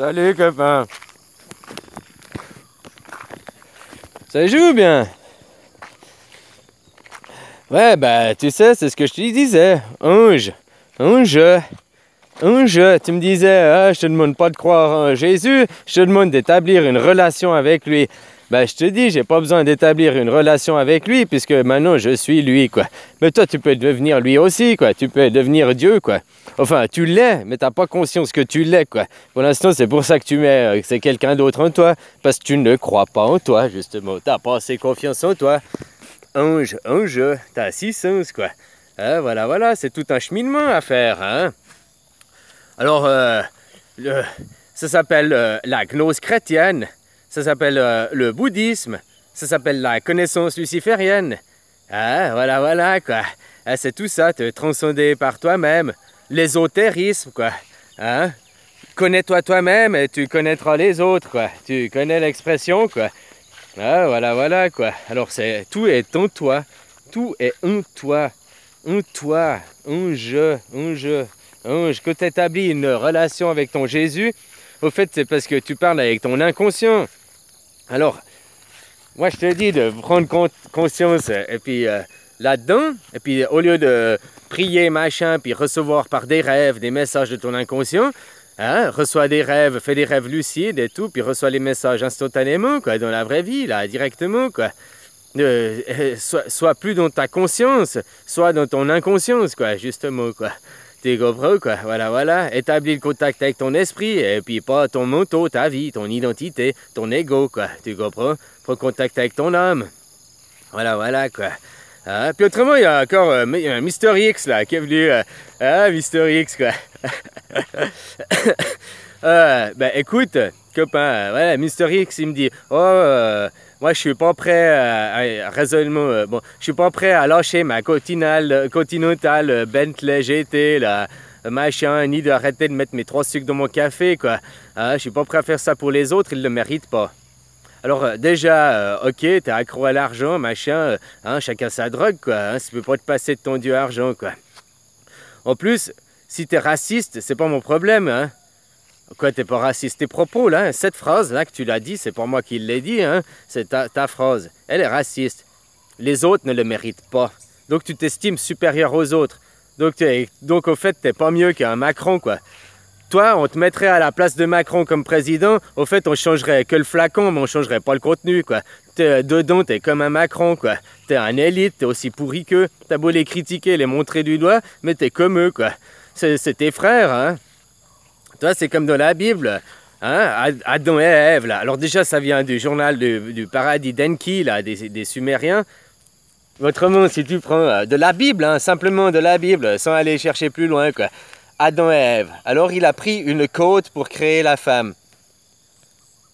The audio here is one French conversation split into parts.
Salut copain. Ça joue bien. Ouais, bah tu sais, c'est ce que je te disais. Ange. Tu me disais, ah, je te demande pas de croire en Jésus, je te demande d'établir une relation avec lui. Ben, je te dis, j'ai pas besoin d'établir une relation avec lui, puisque maintenant je suis lui, quoi. Mais toi, tu peux devenir lui aussi, quoi. Tu peux devenir Dieu, quoi. Enfin, tu l'es, mais t'as pas conscience que tu l'es, quoi. Pour l'instant, c'est pour ça que tu mets que c'est quelqu'un d'autre en toi, parce que tu ne crois pas en toi, justement. T'as pas assez confiance en toi. Ange, t'as 6 sens, quoi. Voilà, c'est tout un cheminement à faire, hein. Alors, ça s'appelle la gnose chrétienne, ça s'appelle le bouddhisme, ça s'appelle la connaissance luciférienne. Ah, voilà, quoi. Ah, c'est tout ça, te transcender par toi-même. L'ésotérisme, quoi. Hein? Connais-toi toi-même et tu connaîtras les autres, quoi. Tu connais l'expression, quoi. Ah, voilà, quoi. Alors, tout est en toi. Tout est en toi. En toi. En je. Quand tu établis une relation avec ton Jésus, au fait, c'est parce que tu parles avec ton inconscient. Alors, moi, je te dis de prendre conscience, et puis là-dedans, et puis au lieu de prier, machin, puis recevoir par des rêves des messages de ton inconscient, hein, reçois des rêves, fais des rêves lucides et tout, puis reçois les messages instantanément, quoi, dans la vraie vie, là, directement, quoi. Sois plus dans ta conscience, sois dans ton inconscience, quoi, justement, quoi. Tu comprends, quoi, voilà. Établis le contact avec ton esprit, et puis pas ton manteau, ta vie, ton identité, ton ego, quoi, tu comprends? Prends contact avec ton âme. Voilà, quoi. Ah, puis autrement, il y a encore Mister X, là, qui est venu. Mister X, quoi. Ben, écoute, copain, voilà, Mister X, il me dit, moi, je suis pas prêt raisonnement, bon, je suis pas prêt à lâcher ma Continental Bentley GT, là, machin, ni d'arrêter de mettre mes 3 sucres dans mon café, quoi. Je suis pas prêt à faire ça pour les autres, ils le méritent pas. Alors déjà, ok, t'es accro à l'argent, machin, hein, chacun sa drogue, quoi, hein, tu peux pas te passer de ton dieu argent, quoi. En plus, si t'es raciste, c'est pas mon problème, hein. Quoi, t'es pas raciste? Tes propos, là, cette phrase, là, que tu l'as dit, c'est pas moi qui l'ai dit, hein, c'est ta phrase. Elle est raciste. Les autres ne le méritent pas. Donc tu t'estimes supérieur aux autres. Donc au fait, t'es pas mieux qu'un Macron, quoi. Toi, on te mettrait à la place de Macron comme président, au fait, on changerait que le flacon, mais on changerait pas le contenu, quoi. Dedans, t'es comme un Macron, quoi. T'es un élite, t'es aussi pourri qu'eux. T'as beau les critiquer, les montrer du doigt, mais t'es comme eux, quoi. C'est tes frères, hein. Toi, c'est comme dans la Bible, hein, Adam et Ève, là. Alors déjà, ça vient du journal du paradis d'Enki, là, des Sumériens. Autrement, si tu prends de la Bible, hein, simplement de la Bible, sans aller chercher plus loin, quoi. Adam et Ève. Alors, il a pris une côte pour créer la femme.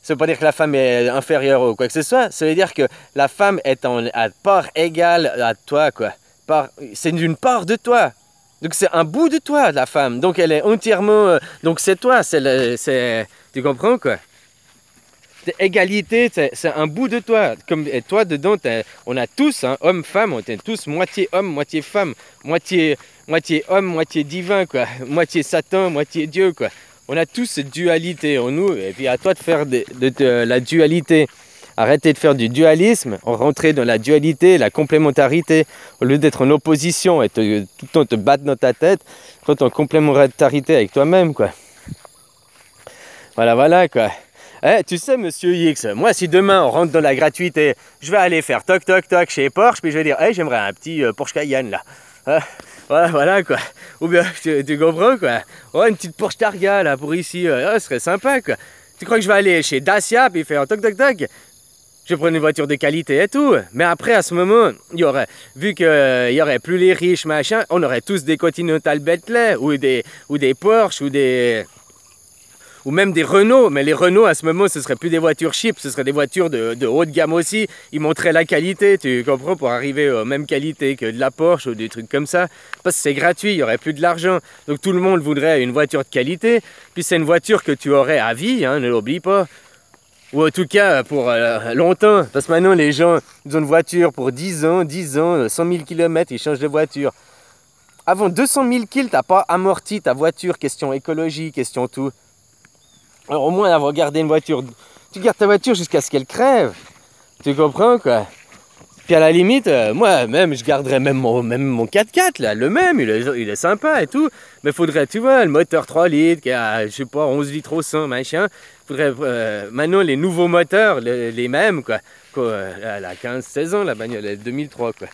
Ça veut pas dire que la femme est inférieure ou quoi que ce soit. Ça veut dire que la femme est à part égale à toi, quoi. C'est une part de toi. Donc c'est un bout de toi, la femme. Donc elle est entièrement... donc c'est toi, tu comprends, quoi? Égalité, c'est un bout de toi. Et toi, dedans, on a tous, hein, homme, femme, on est tous moitié homme, moitié femme, moitié homme, moitié divin, quoi. Moitié Satan, moitié Dieu, quoi. On a tous cette dualité en nous. Et puis à toi de faire de la dualité. Arrêtez de faire du dualisme, rentrer dans la dualité, la complémentarité, au lieu d'être en opposition et tout le temps te battre dans ta tête, rentre en complémentarité avec toi-même, quoi. Voilà, quoi. Tu sais, monsieur X, moi, si demain on rentre dans la gratuité, je vais aller faire toc chez Porsche, puis je vais dire, j'aimerais un petit Porsche Cayenne, là. Voilà, quoi. Ou bien, tu comprends, quoi. Une petite Porsche Targa, là, pour ici, ce serait sympa, quoi. Tu crois que je vais aller chez Dacia, puis faire toc? Je prends une voiture de qualité et tout. Mais après, à ce moment, vu qu'il y aurait plus les riches, machin, on aurait tous des Continental Bentley, ou des Porsche, ou même des Renault. Mais les Renault, à ce moment, ce ne seraient plus des voitures cheap, ce seraient des voitures de haut de gamme aussi. Ils montreraient la qualité, tu comprends, pour arriver aux mêmes qualités que de la Porsche ou des trucs comme ça. Parce que c'est gratuit, il n'y aurait plus de l'argent. Donc tout le monde voudrait une voiture de qualité. Puis c'est une voiture que tu aurais à vie, hein, ne l'oublie pas. Ou en tout cas pour longtemps, parce que maintenant les gens ils ont une voiture pour 10 ans, 100 000 km, ils changent de voiture. Avant 200 000 kills, t'as pas amorti ta voiture, question écologie, question tout. Alors au moins avoir gardé une voiture, tu gardes ta voiture jusqu'à ce qu'elle crève. Tu comprends quoi? Puis à la limite, moi même je garderais même mon 4x4 là, le même, il est sympa et tout. Mais faudrait, tu vois, le moteur 3 litres qui a, je sais pas, 11 litres au 100, machin. Faudrait maintenant les nouveaux moteurs, les mêmes quoi. Elle a 15-16 ans la bagnole, elle est 2003 quoi.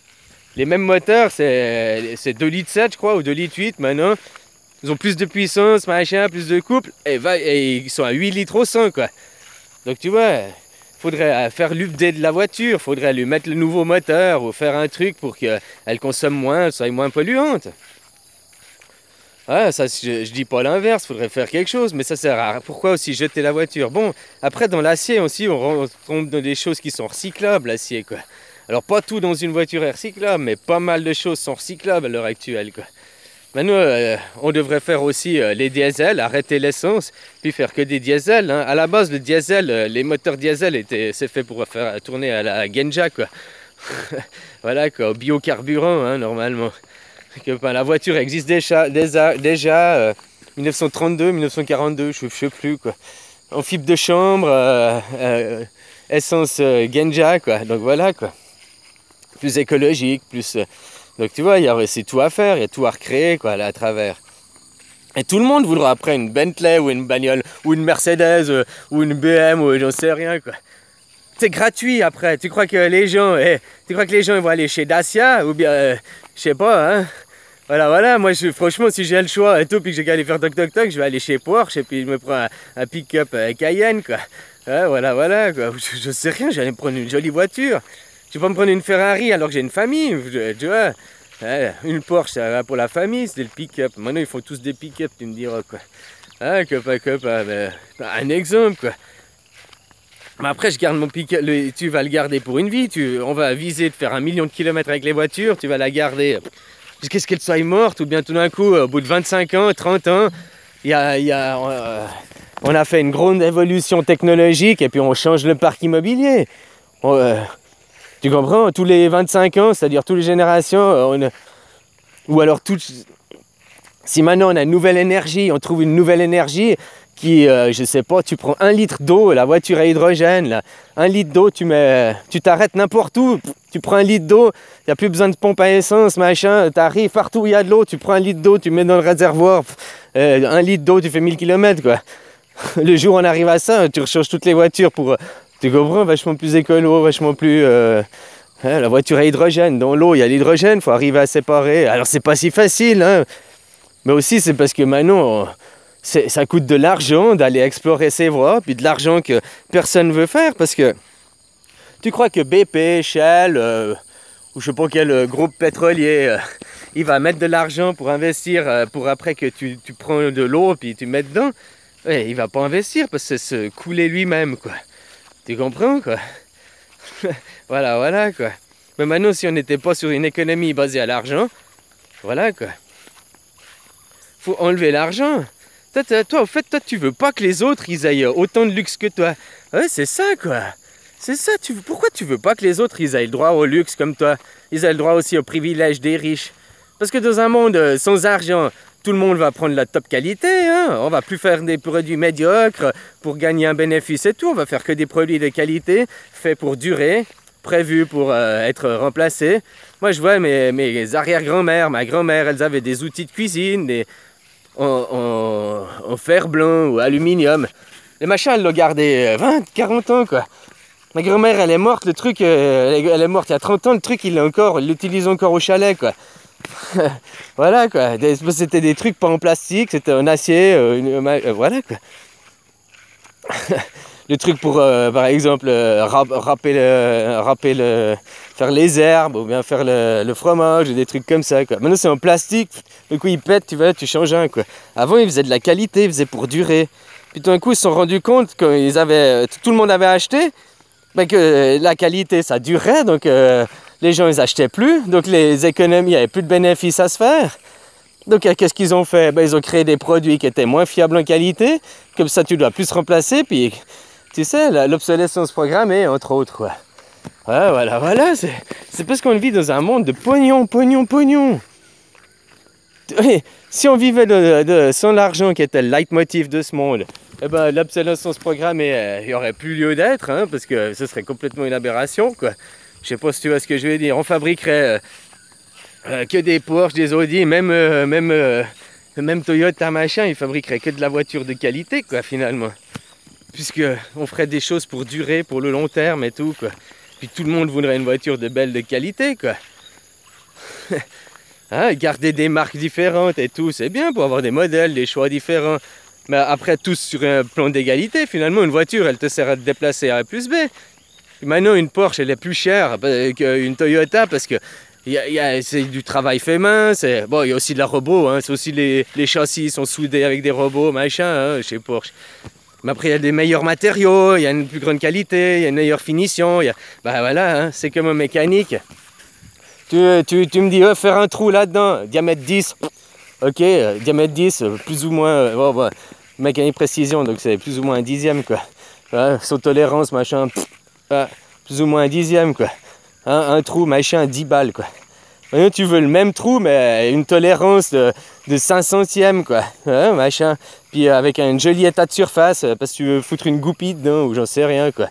Les mêmes moteurs, c'est 2 litres 7 je crois, ou 2 litres 8 maintenant. Ils ont plus de puissance, machin, plus de couple, et ils sont à 8 litres au 100 quoi. Donc tu vois, faudrait faire l'update de la voiture, faudrait lui mettre le nouveau moteur ou faire un truc pour qu'elle consomme moins, soit moins polluante. Ah, ça, je dis pas l'inverse, faudrait faire quelque chose, mais ça sert à pourquoi aussi jeter la voiture? Bon, après dans l'acier aussi, on tombe dans des choses qui sont recyclables, l'acier quoi. Alors pas tout dans une voiture est recyclable, mais pas mal de choses sont recyclables à l'heure actuelle quoi. Maintenant, on devrait faire aussi les diesels, arrêter l'essence, puis faire que des diesels. Hein. À la base, le diesel, les moteurs diesel, c'est fait pour faire tourner à la Genja, quoi. Voilà, quoi, au biocarburant, hein, normalement. La voiture existe déjà 1932, 1942, je sais plus, quoi. En fibre de chambre, essence Genja, quoi. Donc voilà, quoi. Plus écologique, plus... Donc tu vois, c'est tout à faire, il y a tout à recréer quoi, là à travers. Et tout le monde voudra après une Bentley ou une bagnole, ou une Mercedes, ou une BM, ou j'en sais rien quoi. C'est gratuit après, tu crois que les gens, ils vont aller chez Dacia, ou bien, je sais pas, hein. Voilà, moi franchement si j'ai le choix et tout, puis que j'ai qu'à aller faire toc toc toc, je vais aller chez Porsche, et puis je me prends un pick-up Cayenne quoi. Ouais, voilà quoi, je sais rien, j'allais me prendre une jolie voiture. Je vais pas me prendre une Ferrari alors que j'ai une famille, tu vois. Une Porsche, ça va pour la famille, c'est le pick-up. Maintenant, ils font tous des pick-up, tu me diras, quoi. Un exemple, quoi. Mais après, je garde mon pick-up, tu vas le garder pour une vie. On va viser de faire 1 million de kilomètres avec les voitures, tu vas la garder jusqu'à ce qu'elle soit morte, ou bien tout d'un coup, au bout de 25 ans, 30 ans, on a fait une grande évolution technologique et puis on change le parc immobilier. Tu comprends? Tous les 25 ans, c'est-à-dire toutes les générations, ou alors si maintenant on a une nouvelle énergie, on trouve une nouvelle énergie qui, je sais pas, tu prends 1 litre d'eau, la voiture à hydrogène, là, 1 litre d'eau, tu t'arrêtes n'importe où, tu prends 1 litre d'eau, il n'y a plus besoin de pompe à essence, machin, tu arrives partout où il y a de l'eau, tu prends 1 litre d'eau, tu mets dans le réservoir, 1 litre d'eau, tu fais 1000 km quoi. Le jour où on arrive à ça, tu recharges toutes les voitures pour... Tu comprends, vachement plus écolo, vachement plus... la voiture à hydrogène, dans l'eau il y a l'hydrogène, il faut arriver à séparer. Alors c'est pas si facile, hein. Mais aussi c'est parce que maintenant, ça coûte de l'argent d'aller explorer ces voies, puis de l'argent que personne ne veut faire, parce que tu crois que BP, Shell, ou je sais pas quel groupe pétrolier, il va mettre de l'argent pour investir, pour après que tu prends de l'eau, puis tu mets dedans. Ouais, il va pas investir, parce que c'est se couler lui-même, quoi. Tu comprends, quoi? Voilà, quoi. Mais maintenant, si on n'était pas sur une économie basée à l'argent, voilà, quoi. Faut enlever l'argent. Toi, au fait, tu veux pas que les autres, ils aient autant de luxe que toi. Ouais, c'est ça, quoi. C'est ça, pourquoi tu veux pas que les autres, ils aient le droit au luxe comme toi? Ils aient le droit aussi aux privilèges des riches. Parce que dans un monde sans argent, tout le monde va prendre la top qualité, hein. On va plus faire des produits médiocres pour gagner un bénéfice et tout. On va faire que des produits de qualité, faits pour durer, prévus pour être remplacés. Moi, je vois mes arrière-grand-mères, ma grand-mère, elles avaient des outils de cuisine, en fer blanc ou aluminium. Les machins, elles l'ont gardé 20, 40 ans, quoi. Ma grand-mère, elle est morte, le truc, elle est morte il y a 30 ans, le truc, il l'utilise encore au chalet, quoi. Voilà quoi, c'était des trucs pas en plastique, c'était en acier, voilà quoi. Le truc pour par exemple faire les herbes ou bien faire le fromage, des trucs comme ça quoi. Maintenant c'est en plastique, du coup il pète, tu changes un quoi. Avant ils faisaient de la qualité, ils faisaient pour durer. Puis tout d'un coup ils se sont rendus compte que tout le monde avait acheté, mais que la qualité ça durait, donc les gens ils achetaient plus, donc les économies, il n'y avait plus de bénéfices à se faire. Donc qu'est-ce qu'ils ont fait? Ils ont créé des produits qui étaient moins fiables en qualité, comme ça tu dois plus remplacer, puis tu sais, l'obsolescence programmée, entre autres. Quoi. Ouais, voilà, c'est parce qu'on vit dans un monde de pognon. Si on vivait sans l'argent qui était le leitmotiv de ce monde, eh ben, l'obsolescence programmée, il n'y aurait plus lieu d'être, hein, parce que ce serait complètement une aberration, quoi. Je sais pas si tu vois ce que je veux dire. On fabriquerait que des Porsche, des Audi, même Toyota, machin, ils fabriqueraient que de la voiture de qualité, quoi, finalement. Puisque on ferait des choses pour durer, pour le long terme et tout, quoi. Puis tout le monde voudrait une voiture de qualité, quoi. Hein, garder des marques différentes et tout, c'est bien pour avoir des modèles, des choix différents. Mais après, tous sur un plan d'égalité, finalement, une voiture, elle te sert à te déplacer à A plus B. Puis maintenant, une Porsche, elle est plus chère qu'une Toyota parce que c'est du travail fait main. Bon, il y a aussi de la robot, hein, c'est aussi les châssis sont soudés avec des robots, machin, hein, chez Porsche. Mais après, il y a des meilleurs matériaux, il y a une plus grande qualité, il y a une meilleure finition. Ben voilà, hein, c'est comme un mécanique. Tu me dis, faire un trou là-dedans, diamètre 10. Ok, diamètre 10, plus ou moins, mécanique précision, donc c'est plus ou moins un dixième, quoi. Sans tolérance, machin, plus ou moins un dixième, quoi. Hein, un trou, machin, 10 balles, quoi. Maintenant, tu veux le même trou, mais une tolérance de 5 centièmes, quoi. Hein, machin. Puis avec un joli état de surface, parce que tu veux foutre une goupille dedans, ou j'en sais rien, quoi.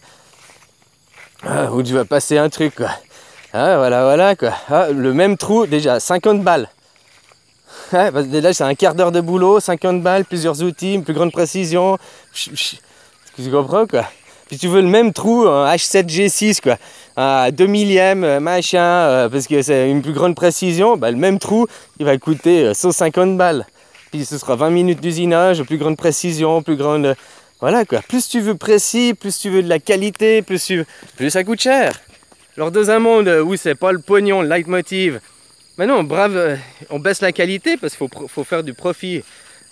Ou tu vas passer un truc, quoi. Ah, voilà, quoi. Ah, le même trou, déjà, 50 balles. Ah, là, c'est un quart d'heure de boulot, 50 balles, plusieurs outils, une plus grande précision. Tu comprends, quoi. Puis tu veux le même trou en H7G6, quoi. À 2 millièmes, machin, parce que c'est une plus grande précision. Bah, le même trou, il va coûter 150 balles. Puis ce sera 20 minutes d'usinage, plus grande précision, plus grande... Voilà, quoi. Plus tu veux précis, plus tu veux de la qualité, plus ça coûte cher. Alors dans un monde où c'est pas le pognon, le leitmotiv, maintenant on baisse la qualité parce qu'il faut faire du profit.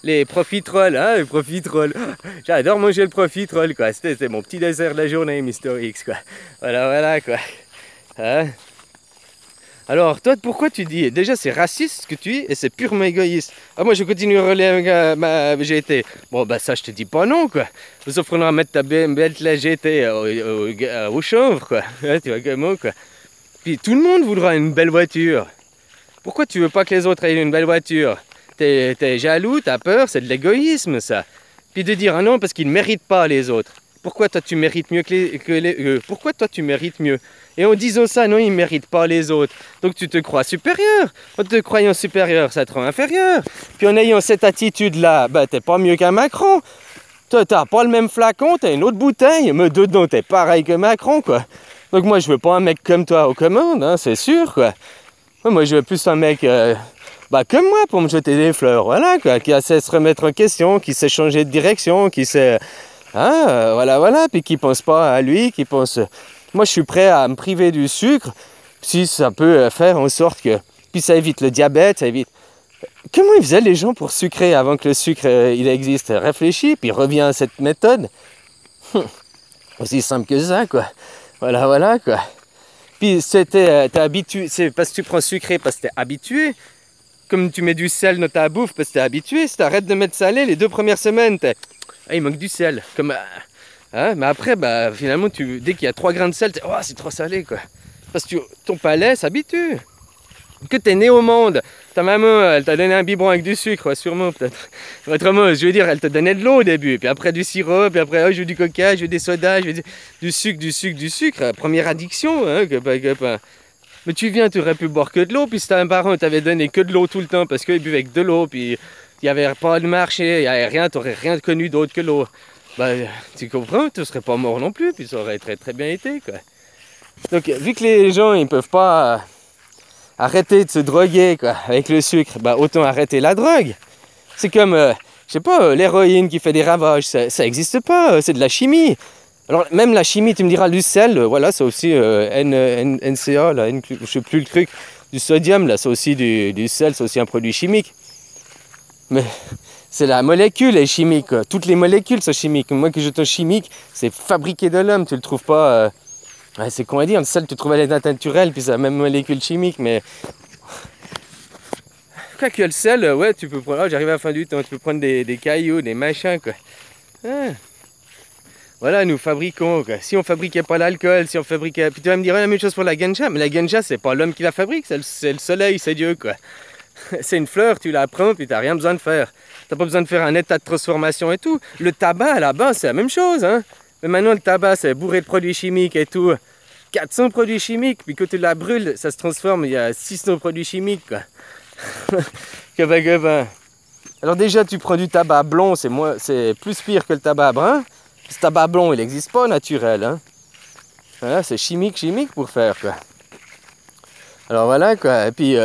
Les profiteroles, hein, les profiteroles. J'adore manger le profiterole, quoi. C'était mon petit dessert de la journée, Mister X, quoi. Voilà, quoi. Hein? Alors, toi, pourquoi tu dis... Déjà, c'est raciste ce que tu dis et c'est purement égoïste. Ah, moi, je continue à rouler avec ma GT. Bon, bah ça, je te dis pas non, quoi. Vous offrez à mettre ta Bentley GT au chanvre, quoi. Tu vois comment, quoi. Puis, tout le monde voudra une belle voiture. Pourquoi tu veux pas que les autres aient une belle voiture? T'es jaloux, t'as peur, c'est de l'égoïsme, ça. Puis de dire, ah non, parce qu'ils ne méritent pas les autres. Pourquoi toi, tu mérites mieux pourquoi toi, tu mérites mieux? Et en disant ça, non, ils ne méritent pas les autres. Donc tu te crois supérieur. En te croyant supérieur, ça te rend inférieur. Puis en ayant cette attitude-là, bah, t'es pas mieux qu'un Macron. Toi, t'as pas le même flacon, t'as une autre bouteille, mais dedans, t'es pareil que Macron, quoi. Donc moi, je veux pas un mec comme toi aux commandes, hein, c'est sûr, quoi. Moi, je veux plus un mec comme moi pour me jeter des fleurs, voilà, quoi. Qui sait se remettre en question, qui sait changer de direction, qui sait... voilà, puis qui pense pas à lui, qui pense... Moi, je suis prêt à me priver du sucre si ça peut faire en sorte que... Puis ça évite le diabète, ça évite... Comment ils faisaient les gens pour sucrer avant que le sucre il existe? Réfléchis, puis reviens à cette méthode. Aussi simple que ça, quoi. Voilà, quoi. Puis t'es habitué, c'est parce que tu prends sucré parce que t'es habitué. Comme tu mets du sel dans ta bouffe parce que t'es habitué. Si t'arrêtes de mettre salé, les 2 premières semaines, il manque du sel. Comme... Hein? Mais après, bah, finalement, dès qu'il y a 3 grains de sel, oh, c'est trop salé, quoi. Parce que ton palais s'habitue. Que t'es né au monde. Ta maman, elle t'a donné un biberon avec du sucre, ouais, sûrement, peut-être. Autrement, je veux dire, elle te donnait de l'eau au début, puis après du sirop, puis après, je veux du coca, je veux des sodas, je veux du sucre. Première addiction, hein, Mais tu viens, tu aurais pu boire que de l'eau, puis si un parent t'avait donné que de l'eau tout le temps, parce qu'il buvait que de l'eau, puis il n'y avait pas de marché, il n'y avait rien, t'aurais rien connu d'autre que l'eau. Bah, tu comprends, tu ne serais pas mort non plus, puis ça aurait très très bien été, quoi. Donc, vu que les gens, ils peuvent pas arrêter de se droguer, quoi, avec le sucre, bah, autant arrêter la drogue. C'est comme, je sais pas, l'héroïne qui fait des ravages, ça n'existe pas, c'est de la chimie. Alors, même la chimie, tu me diras, du sel, voilà, c'est aussi NCA, là, je sais plus le truc, du sodium, là, c'est aussi du sel, c'est aussi un produit chimique. Mais c'est la molécule est chimique, quoi. Toutes les molécules sont chimiques. Moi, que je te chimique, c'est fabriqué de l'homme, tu le trouves pas... c'est con à dire, le sel, tu trouves à l'état naturel, puis c'est la même molécule chimique, mais... Quoi que le sel, ouais, tu peux prendre... j'arrive à la fin du temps, tu peux prendre des cailloux, des machins, quoi. Voilà, nous fabriquons, quoi. Si on fabriquait pas l'alcool, si on fabriquait... Puis tu vas me dire la même chose pour la ganja, mais la ganja, c'est pas l'homme qui la fabrique, c'est le soleil, c'est Dieu, quoi. C'est une fleur, tu la prends, puis tu n'as rien besoin de faire. Tu n'as pas besoin de faire un état de transformation et tout. Le tabac, là-bas, c'est la même chose. Hein. Mais maintenant, le tabac, c'est bourré de produits chimiques et tout. 400 produits chimiques, puis quand tu la brûles, ça se transforme, il y a 600 produits chimiques, quoi. Alors déjà, tu prends du tabac blond, c'est plus pire que le tabac brun. Ce tabac blond, il n'existe pas naturel. Hein. Voilà, c'est chimique pour faire, quoi. Alors voilà, quoi. Et puis,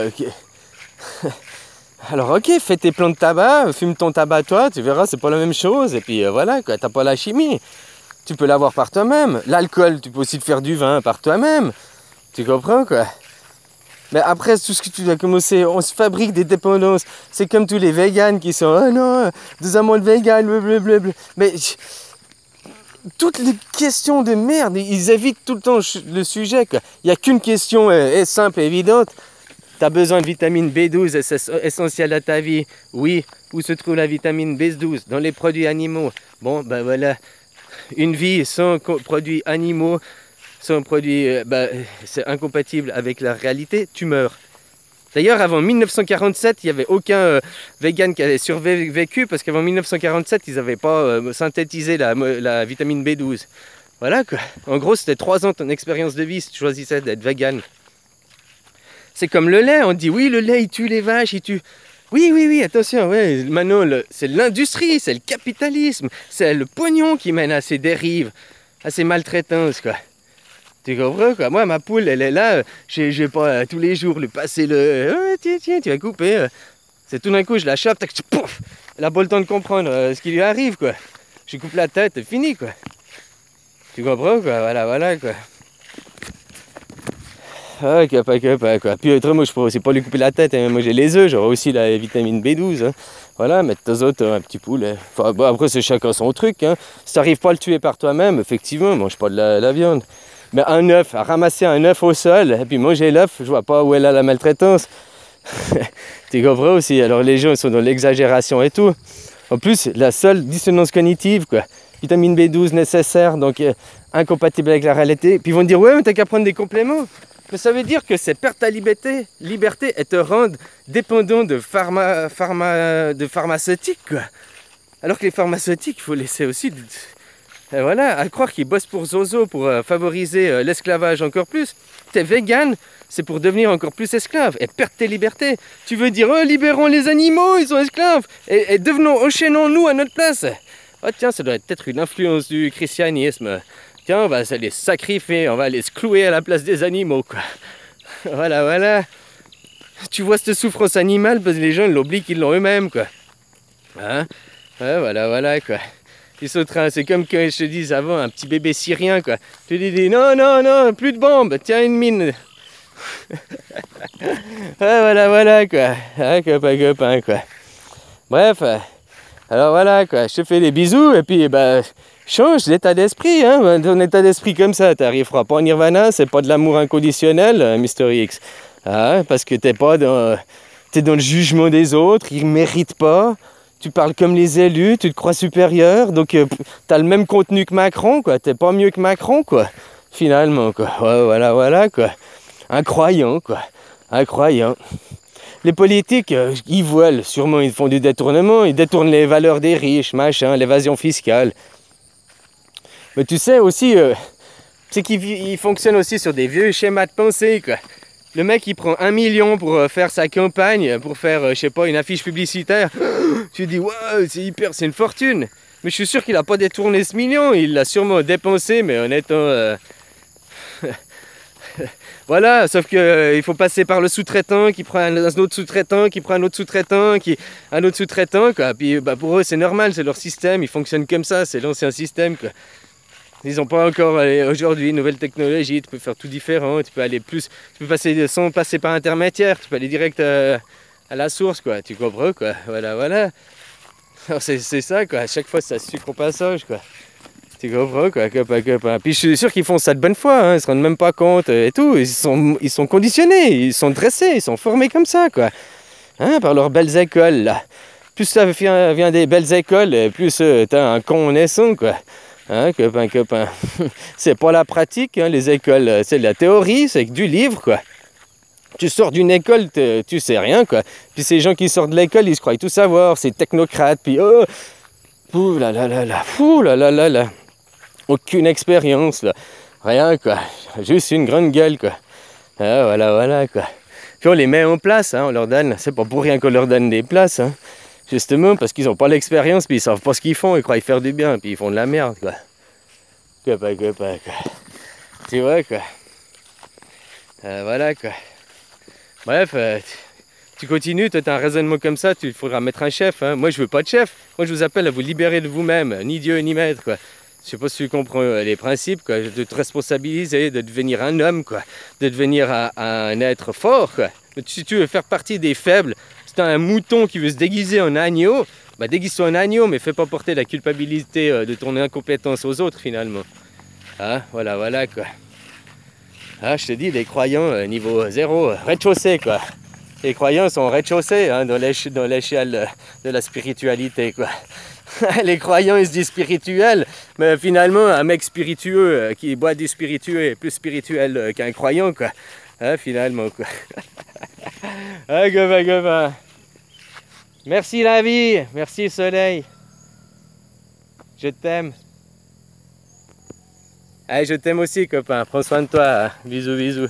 alors ok, fais tes plants de tabac, fume ton tabac toi, tu verras, c'est pas la même chose. Et puis voilà, quoi, t'as pas la chimie. Tu peux l'avoir par toi-même. L'alcool, tu peux aussi te faire du vin par toi-même. Tu comprends, quoi? Mais après, tout ce que tu as commencé, on se fabrique des dépendances. C'est comme tous les véganes qui sont, oh non, des amandes véganes, blablabla. Mais toutes les questions de merde, ils évitent tout le temps le sujet, quoi. Il n'y a qu'une question simple et évidente. Tu as besoin de vitamine B12, c'est essentiel à ta vie. Oui, où se trouve la vitamine B12? Dans les produits animaux. Bon, ben voilà. Une vie sans produits animaux, sans produits, c'est incompatible avec la réalité, tu meurs. D'ailleurs, avant 1947, il n'y avait aucun vegan qui avait survécu parce qu'avant 1947, ils n'avaient pas synthétisé la vitamine B12. Voilà quoi. En gros, c'était 3 ans ton expérience de vie si tu choisissais d'être vegan. C'est comme le lait, on dit oui, le lait il tue les vaches, il tue. Oui, attention, ouais, maintenant c'est l'industrie, c'est le capitalisme, c'est le pognon qui mène à ces dérives, à ces maltraitances, quoi. Tu comprends, quoi? Moi, ma poule, elle est là, je vais pas tous les jours lui passer le... tiens, tu vas couper. C'est tout d'un coup, je la chope, tac, pouf. Elle a pas le temps de comprendre ce qui lui arrive, quoi. Je coupe la tête, c'est fini, quoi. Tu comprends, quoi? Voilà, quoi. Ah, quoi. Puis moi, je pourrais aussi pas lui couper la tête. Hein. Moi, j'ai les œufs, j'aurai aussi la vitamine B12. Hein. Voilà, mettre tes autres un petit poulet. Enfin, bon, après, c'est chacun son truc. Hein. Si t'arrives pas à le tuer par toi-même, effectivement, mange pas de la viande. Mais un œuf, à ramasser un œuf au sol, et puis manger l'œuf, je vois pas où elle a la maltraitance. Tu comprends aussi? Alors, les gens ils sont dans l'exagération et tout. En plus, la seule dissonance cognitive, quoi. Vitamine B12 nécessaire, donc incompatible avec la réalité. Puis ils vont te dire, ouais, mais t'as qu'à prendre des compléments. Mais ça veut dire que c'est perdre ta liberté et te rendre dépendant de pharmaceutiques, quoi. Alors que les pharmaceutiques, il faut laisser aussi... Et voilà, à croire qu'ils bossent pour Zozo, pour favoriser l'esclavage encore plus. T'es vegan, c'est pour devenir encore plus esclave et perdre tes libertés. Tu veux dire, oh, libérons les animaux, ils sont esclaves, et enchaînons-nous à notre place. Oh tiens, ça doit être peut-être une influence du christianisme. Tiens, on va les sacrifier, on va les clouer à la place des animaux, quoi. Voilà. Tu vois cette souffrance animale parce que les gens l'oublient qu'ils l'ont eux-mêmes, quoi. Hein? Ouais, voilà, quoi. Ils sont c'est comme quand je te dis avant, un petit bébé syrien, quoi. Tu lui dis, non, plus de bombes, tiens une mine. Ouais, voilà, quoi. Hein, copain, quoi. Bref, alors voilà, quoi. Je te fais des bisous, et puis, change d'état d'esprit, hein. Ton état d'esprit comme ça, t'arriveras pas en nirvana, c'est pas de l'amour inconditionnel, Mystery X. Hein, parce que t'es dans le jugement des autres, ils méritent pas. Tu parles comme les élus, tu te crois supérieur, donc t'as le même contenu que Macron, quoi. T'es pas mieux que Macron, quoi. Finalement, quoi. Ouais, voilà, quoi. Incroyant, quoi. Incroyant. Les politiques, ils volent, sûrement, ils font du détournement, ils détournent les valeurs des riches, machin, l'évasion fiscale. Mais tu sais aussi, c'est qu'ils fonctionnent aussi sur des vieux schémas de pensée, quoi. Le mec, il prend 1 million pour faire sa campagne, pour faire, je sais pas, une affiche publicitaire. Tu dis, waouh, c'est une fortune. Mais je suis sûr qu'il n'a pas détourné ce million. Il l'a sûrement dépensé, mais en étant... Voilà, sauf qu'il faut passer par le sous-traitant qui prend un autre sous-traitant, qui prend un autre sous-traitant, un autre sous-traitant, quoi. Puis pour eux, c'est normal, c'est leur système, ils fonctionnent comme ça, c'est l'ancien système, quoi. Ils n'ont pas encore aujourd'hui une nouvelle technologie, tu peux faire tout différent, tu peux passer sans passer par intermédiaire, tu peux aller direct à la source, quoi, tu comprends, quoi, voilà. Alors c'est ça, quoi, à chaque fois ça sucre au passage, quoi, tu comprends, quoi, Puis je suis sûr qu'ils font ça de bonne foi, hein, ils se rendent même pas compte et tout, ils sont conditionnés, ils sont dressés, ils sont formés comme ça, quoi, hein, par leurs belles écoles, là. Plus ça vient des belles écoles, plus t'as un con naissant, quoi. Hein, copain. C'est pas la pratique, hein, les écoles, c'est de la théorie, c'est du livre, quoi. Tu sors d'une école, tu sais rien, quoi. Puis ces gens qui sortent de l'école, ils se croient tout savoir, c'est technocrate, puis oh, ouh là là là là, ouh là là là là. Aucune expérience, là. Rien, quoi. Juste une grande gueule, quoi. Ah, voilà, voilà, quoi. Puis on les met en place, hein, on leur donne, c'est pas pour rien qu'on leur donne des places, hein. Justement, parce qu'ils n'ont pas l'expérience, puis ils savent pas ce qu'ils font, ils croient faire du bien, puis ils font de la merde, quoi. Quoi. Tu vois, quoi. Voilà, quoi. Bref, tu continues, toi, tu as un raisonnement comme ça, il faudra mettre un chef, hein. Moi, je veux pas de chef. Moi, je vous appelle à vous libérer de vous-même, ni Dieu, ni maître, quoi. Je sais pas si tu comprends les principes, quoi, de te responsabiliser, de devenir un homme, quoi, de devenir un être fort, quoi. Si tu veux faire partie des faibles, si tu as un mouton qui veut se déguiser en agneau, bah déguise-toi en agneau, mais fais pas porter la culpabilité de ton incompétence aux autres, finalement. Ah, voilà, voilà, quoi. Ah, je te dis, les croyants, niveau 0, rez-de-chaussée, quoi. Les croyants sont au rez-de-chaussée, hein, dans l'échelle de la spiritualité, quoi. Les croyants, ils se disent spirituels, mais finalement, un mec spiritueux qui boit du spiritueux est plus spirituel qu'un croyant, quoi. Hein, finalement, quoi. Ah, gamin. Merci la vie, merci le soleil. Je t'aime. Allez, je t'aime aussi, copain. Prends soin de toi. Hein. Bisous, bisous.